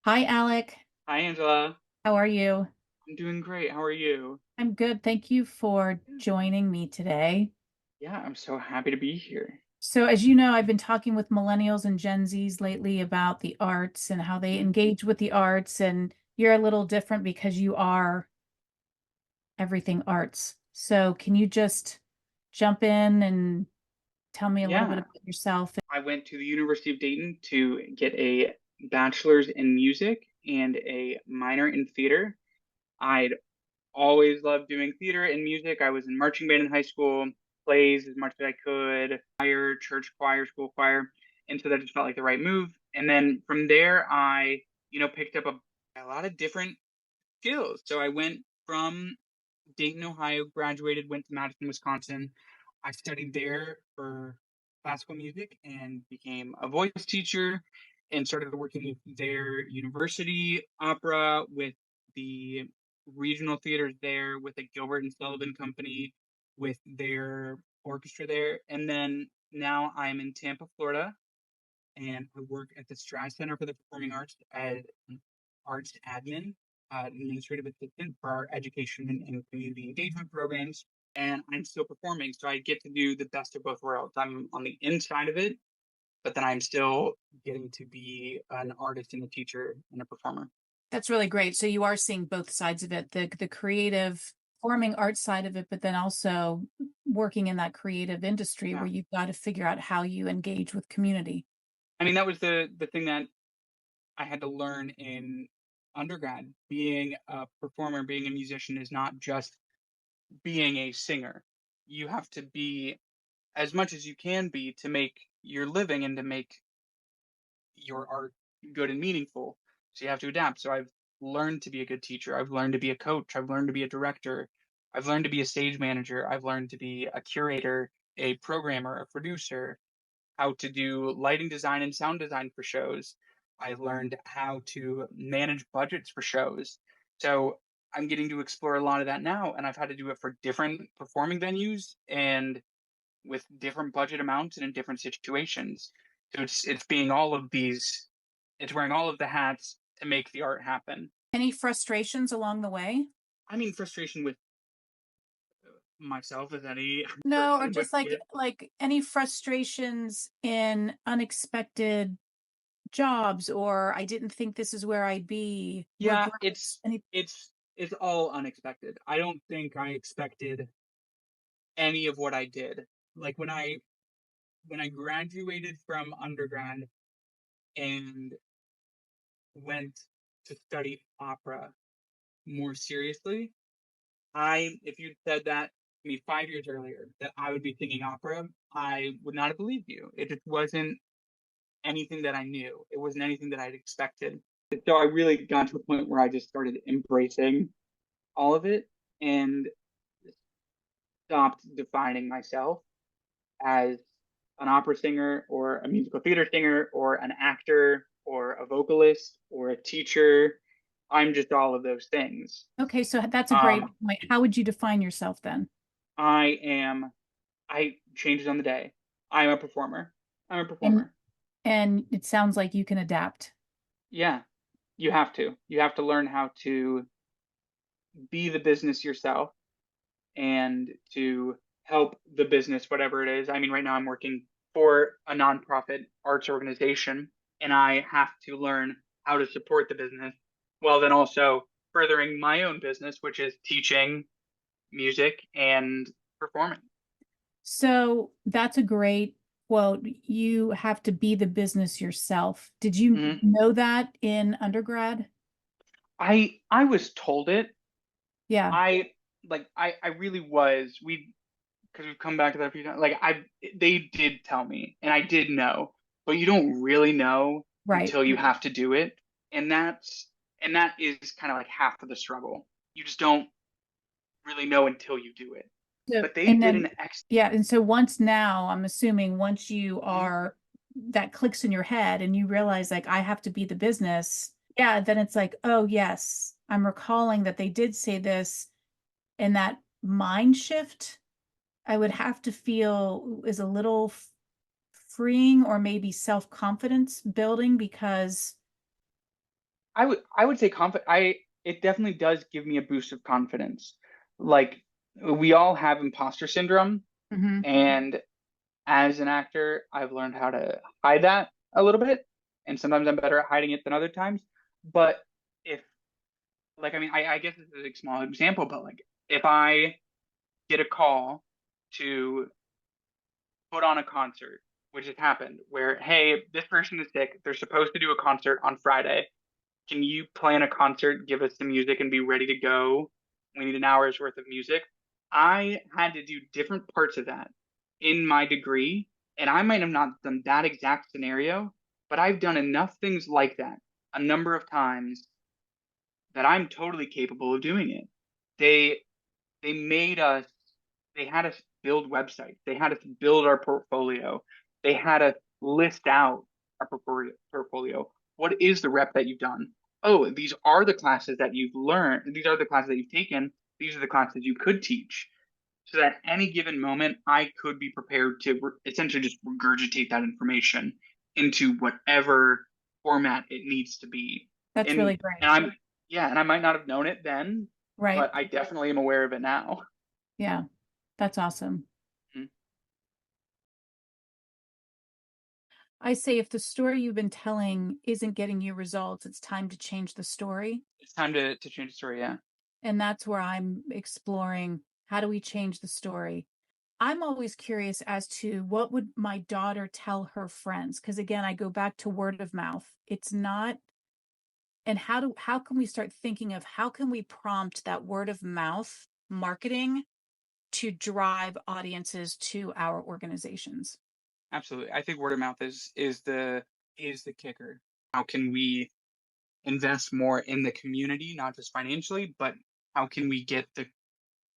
Hi, Alec. Hi, Angela. How are you? I'm doing great. How are you? I'm good. Thank you for joining me today. Yeah, I'm so happy to be here. So, as you know, I've been talking with millennials and Gen Zs lately about the arts and how they Mhm. engage with the arts. And you're a little different because you are everything arts. So, can you just jump in and tell me a little bit Yeah, about yourself? I went to the University of Dayton to get a bachelor's in music and a minor in theater. I'd always loved doing theater and music. I was in marching band in high school, plays as much as I could, choir, church choir, school choir. And so that just felt like the right move. And then from there, I picked up a lot of different skills. So I went from Dayton, Ohio, graduated, went to Madison, Wisconsin. I studied there for classical music and became a voice teacher and started working with their university opera, with the regional theaters there, with the Gilbert and Sullivan Company, with their orchestra there. And then now I'm in Tampa, Florida, and I work at the Stratton Center for the Performing Arts as an arts admin, administrative assistant for our education and community engagement programs. And I'm still performing, so I get to do the best of both worlds. I'm on the inside of it, but then I'm still getting to be an artist and a teacher and a performer. That's really great. So, you are seeing both sides of it, the creative, forming arts side of it, but then also working in that creative industry Yeah, where you've got to figure out how you engage with community. I mean that was the thing that I had to learn in undergrad. Being a performer, being a musician is not just being a singer. You have to be as much as you can be to make your living and to make your art good and meaningful. So you have to adapt. So I've learned to be a good teacher. I've learned to be a coach. I've learned to be a director. I've learned to be a stage manager. I've learned to be a curator, a programmer, a producer, how to do lighting design and sound design for shows. I've learned how to manage budgets for shows. So I'm getting to explore a lot of that now, and I've had to do it for different performing venues and with different budget amounts and in different situations. So it's being all of these, it's wearing all of the hats to make the art happen. Any frustrations along the way? I mean, frustration with myself as any No, or person would just like get. any frustrations in unexpected jobs, or I didn't think this is where I'd be. Yeah, Regrets. Any it's all unexpected. I don't think I expected any of what I did. Like when I graduated from undergrad and went to study opera more seriously, I if you'd said that to me 5 years earlier that I would be singing opera, I would not have believed you. It just wasn't anything that I knew. It wasn't anything that I'd expected. So I really got to a point where I just started embracing all of it and stopped defining myself as an opera singer or a musical theater singer or an actor or a vocalist or a teacher. I'm just all of those things. Okay, so that's a great Um, point. How would you define yourself then? I am I changes on the day. I'm a performer. I'm a And performer. and it sounds like you can adapt. Yeah, you have to. You have to learn how to be the business yourself and to help the business, whatever it is. I mean, right now I'm working for a nonprofit arts organization, and I have to learn how to support the business while then also furthering my own business, which is teaching music and performing. So that's a great quote. You have to be the business yourself. Did you Mhm. know that in undergrad? I was told it. Yeah, I really was. Because we've come back to that a few times. Like they did tell me, and I did know, but you don't really know right. until you have to do it, and that is kind of like half of the struggle. You just don't really know until you do it. So, But they and did an then, ex. yeah, and so once now, I'm assuming once you Mhm. are, that clicks in your head and you realize like I have to be the business, yeah, then it's like, oh yes, I'm recalling that they did say this, and that mind shift I would have to feel is a little freeing or maybe self-confidence building because I would say it definitely does give me a boost of confidence. Like we all have imposter syndrome, Hmm. and as an actor, I've learned how to hide that a little bit, and sometimes I'm better at hiding it than other times. But if like I mean, I guess this is a small example, but like if I get a call to put on a concert, which has happened, where hey, this person is sick, they're supposed to do a concert on Friday. Can you plan a concert, give us the music, and be ready to go? We need an hour's worth of music. I had to do different parts of that in my degree, and I might have not done that exact scenario, but I've done enough things like that a number of times that I'm totally capable of doing it. They they made us they had us build websites. They had us build our portfolio. They had us list out our portfolio. What is the rep that you've done? Oh, these are the classes that you've learned. These are the classes that you've taken. These are the classes you could teach. So that at any given moment, I could be prepared to essentially just regurgitate that information into whatever format it needs to be. That's And really great. and I'm yeah, and I might not have known it then, Right. but I definitely am aware of it now. Yeah. That's awesome. Mhm. I say if the story you've been telling isn't getting you results, it's time to change the story. It's time to change the story. Yeah, And that's where I'm exploring how do we change the story? I'm always curious as to what would my daughter tell her friends? Because again, I go back to word of mouth. It's not, and how can we start thinking of how can we prompt that word of mouth marketing to drive audiences to our organizations? absolutely. I think word of mouth is the kicker. How can we invest more in the community, not just financially, but how can we get the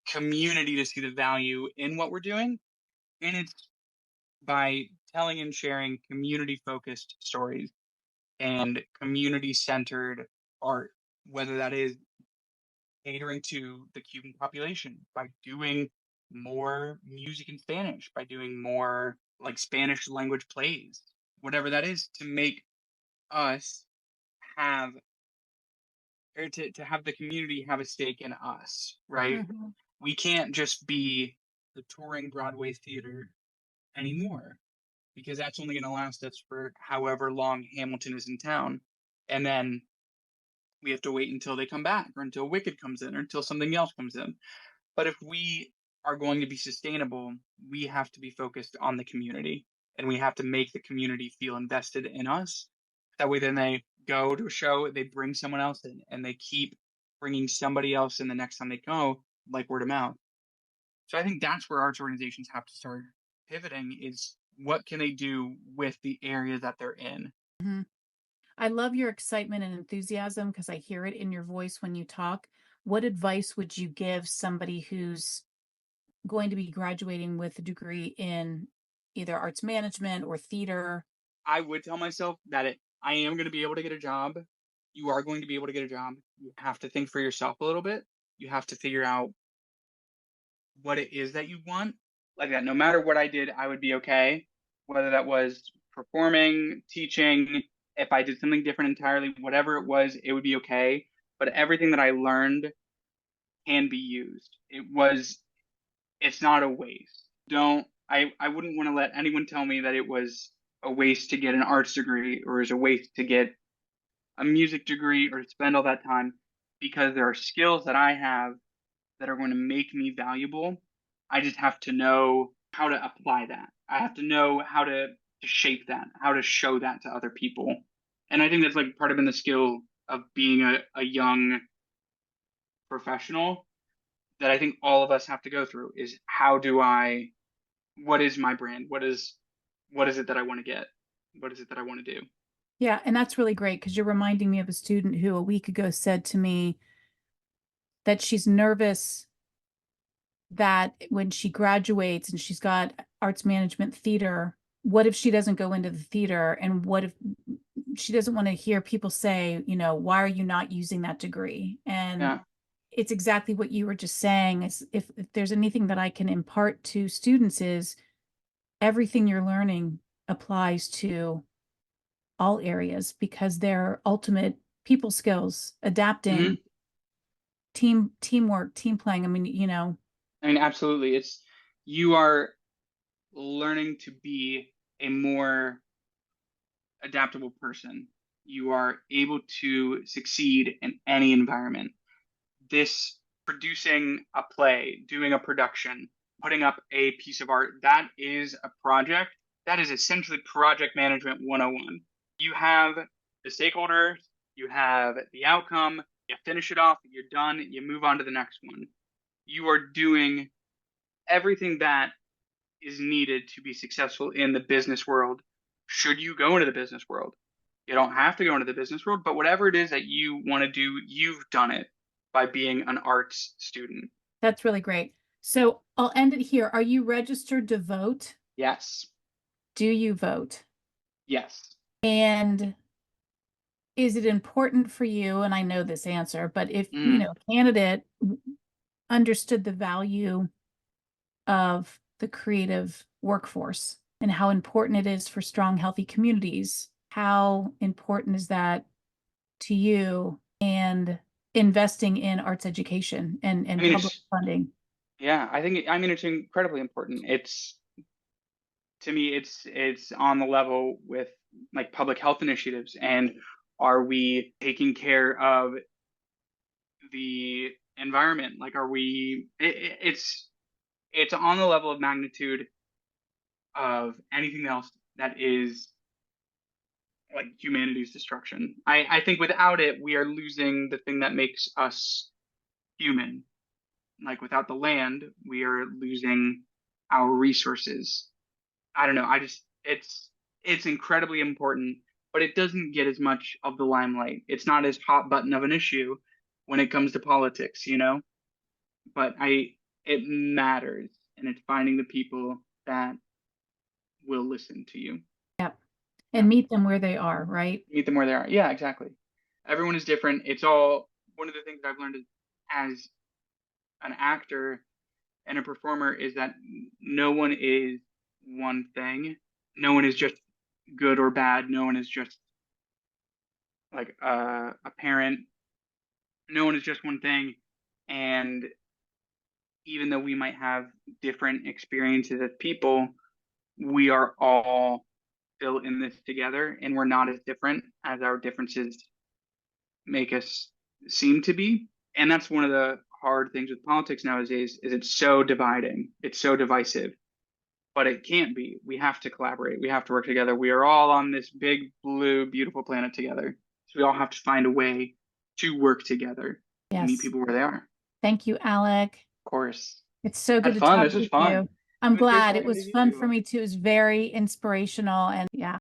community to see the value in what we're doing? And it's by telling and sharing community focused stories and community centered art, whether that is catering to the Cuban population by doing more music in Spanish, by doing more like Spanish language plays, whatever that is, to make us have or to have the community have a stake in us, right? Mhm. We can't just be the touring Broadway theater anymore because that's only going to last us for however long Hamilton is in town. And then we have to wait until they come back or until Wicked comes in or until something else comes in. But if we are going to be sustainable, we have to be focused on the community and we have to make the community feel invested in us. That way, then they go to a show, they bring someone else in, and they keep bringing somebody else in the next time they go, like word of mouth. So I think that's where arts organizations have to start pivoting is what can they do with the area that they're in? Mhm. I love your excitement and enthusiasm because I hear it in your voice when you talk. What advice would you give somebody who's going to be graduating with a degree in either arts management or theater? I would tell myself that I am going to be able to get a job. You are going to be able to get a job. You have to think for yourself a little bit. You have to figure out what it is that you want. Like that, no matter what I did, I would be okay. Whether that was performing, teaching, if I did something different entirely, whatever it was, it would be okay. But everything that I learned can be used. It's not a waste. I wouldn't want to let anyone tell me that it was a waste to get an arts degree or is a waste to get a music degree or to spend all that time because there are skills that I have that are going to make me valuable. I just have to know how to apply that. I have to know how to shape that, how to show that to other people. And I think that's like part of the skill of being a young professional that I think all of us have to go through is what is my brand? What is it that I want to get? What is it that I want to do? Yeah, and that's really great because you're reminding me of a student who a week ago said to me that she's nervous that when she graduates and she's got arts management theater, what if she doesn't go into the theater? And what if she doesn't want to hear people say, why are you not using that degree? And Yeah, it's exactly what you were just saying is if there's anything that I can impart to students is everything you're learning applies to all areas because their ultimate people skills, adapting, teamwork, team playing. I mean, I mean, absolutely. You are learning to be a more adaptable person. You are able to succeed in any environment. This producing a play, doing a production, putting up a piece of art, that is a project. That is essentially project management 101. You have the stakeholders, you have the outcome, you finish it off, you're done, you move on to the next one. You are doing everything that is needed to be successful in the business world. Should you go into the business world? You don't have to go into the business world, but whatever it is that you want to do, you've done it by being an arts student. that's really great. So I'll end it here. Are you registered to vote? Yes. Do you vote? Yes. And is it important for you? And I know this answer, but if, Mm. a candidate understood the value of the creative workforce and how important it is for strong, healthy communities, how important is that to you and investing in arts education and, I and mean, public funding? yeah, I mean, it's incredibly important. To me, it's on the level with like public health initiatives, and are we taking care of the environment? Like, are we, it's on the level of magnitude of anything else that is like humanity's destruction. I think without it, we are losing the thing that makes us human. Like without the land, we are losing our resources. I don't know. It's incredibly important, but it doesn't get as much of the limelight. It's not as hot button of an issue when it comes to politics, you know? But it matters, and it's finding the people that will listen to you. Yep. Yeah. And meet them where they are, right? Meet them where they are. Yeah, exactly. Everyone is different. It's all one of the things I've learned as an actor and a performer is that no one is one thing. No one is just good or bad. No one is just like a parent. No one is just one thing. And even though we might have different experiences as people, we are all still in this together, and we're not as different as our differences make us seem to be. And that's one of the hard things with politics nowadays is it's so dividing. It's so divisive. But it can't be. We have to collaborate. We have to work together. We are all on this big blue beautiful planet together. So we all have to find a way to work together and meet Yes. people where they are. Thank you, Alec. Of course. It's so good Had to fun. talk This was with fun. you. I'm It was great glad. It talking to was fun for you. me too. It was very inspirational and yeah.